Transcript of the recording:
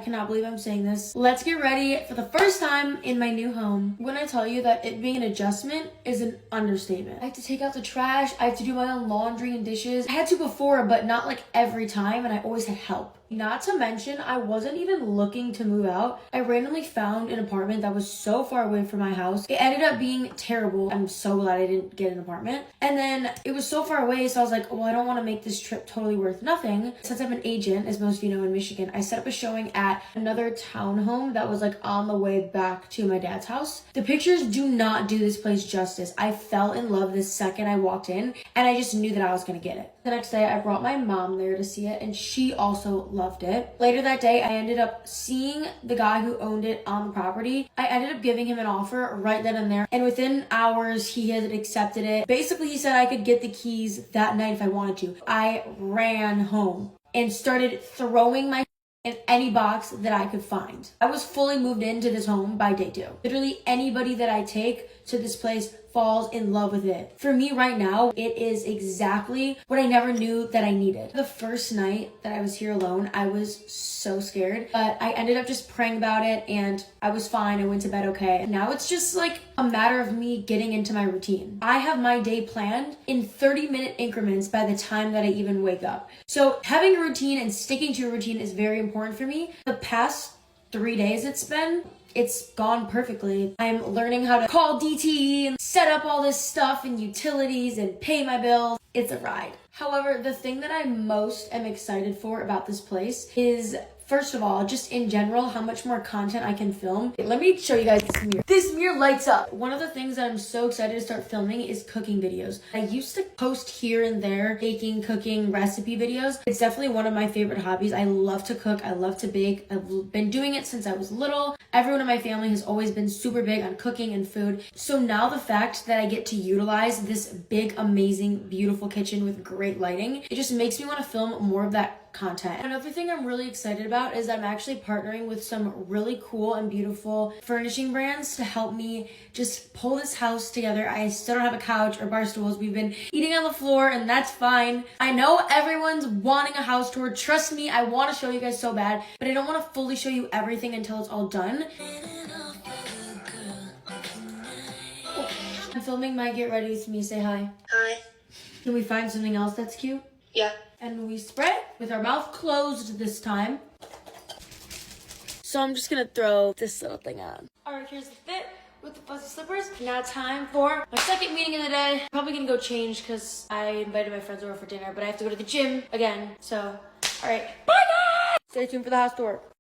cannot believe I'm saying this. Let's get ready for the first time in my new home. When I tell you that it being an adjustment is an understatement. I have to take out the trash. I have to do my own laundry and dishes. I had to before, but not like every time, and I always had help. Not to mention, I wasn't even looking to move out. I randomly found an apartment that was so far away from my house. It ended up being terrible. I'm so glad I didn't get an apartment. And then it was so far away, so I was like, well, I don't want to make this trip totally worth nothing. Since I'm an agent, as most of you know, in Michigan, I set up a showing at another townhome that was like on the way back to my dad's house. The pictures do not do this place justice. I fell in love the second I walked in, and I just knew that I was going to get it. The next day, I brought my mom there to see it, and she also loved it. Later that day, I ended up seeing the guy who owned it on the property. I ended up giving him an offer right then and there, and within hours, he had accepted it. Basically, he said I could get the keys that night if I wanted to. I ran home and started throwing my in any box that I could find. I was fully moved into this home by day 2. Literally anybody that I take to this place falls in love with it. For me right now, it is exactly what I never knew that I needed. The first night that I was here alone, I was so scared, but I ended up just praying about it and I was fine. I went to bed okay. Now it's just like a matter of me getting into my routine. I have my day planned in 30-minute increments by the time that I even wake up. So having a routine and sticking to a routine is very important for me. The past 3 days it's gone perfectly. I'm learning how to call DTE and set up all this stuff and utilities and pay my bills. It's a ride. However, the thing that I most am excited for about this place is, first of all, just in general, how much more content I can film. Let me show you guys this mirror. This mirror lights up. One of the things that I'm so excited to start filming is cooking videos. I used to post here and there baking, cooking, recipe videos. It's definitely one of my favorite hobbies. I love to cook. I love to bake. I've been doing it since I was little. Everyone in my family has always been super big on cooking and food. So now the fact that I get to utilize this big, amazing, beautiful kitchen with great lighting, it just makes me want to film more of that content. Another thing I'm really excited about is I'm actually partnering with some really cool and beautiful furnishing brands to help me just pull this house together. I still don't have a couch or bar stools. We've been eating on the floor and that's fine. I know everyone's wanting a house tour. Trust me, I want to show you guys so bad, but I don't want to fully show you everything until it's all done. I'm filming my Get Ready With Me. Say hi. Hi. Can we find something else that's cute? Yeah. And we spread with our mouth closed this time. So I'm just gonna throw this little thing on. All right, here's the fit with the fuzzy slippers. Now time for my second meeting of the day. Probably gonna go change because I invited my friends over for dinner, but I have to go to the gym again. So, all right, bye guys! Stay tuned for the house tour.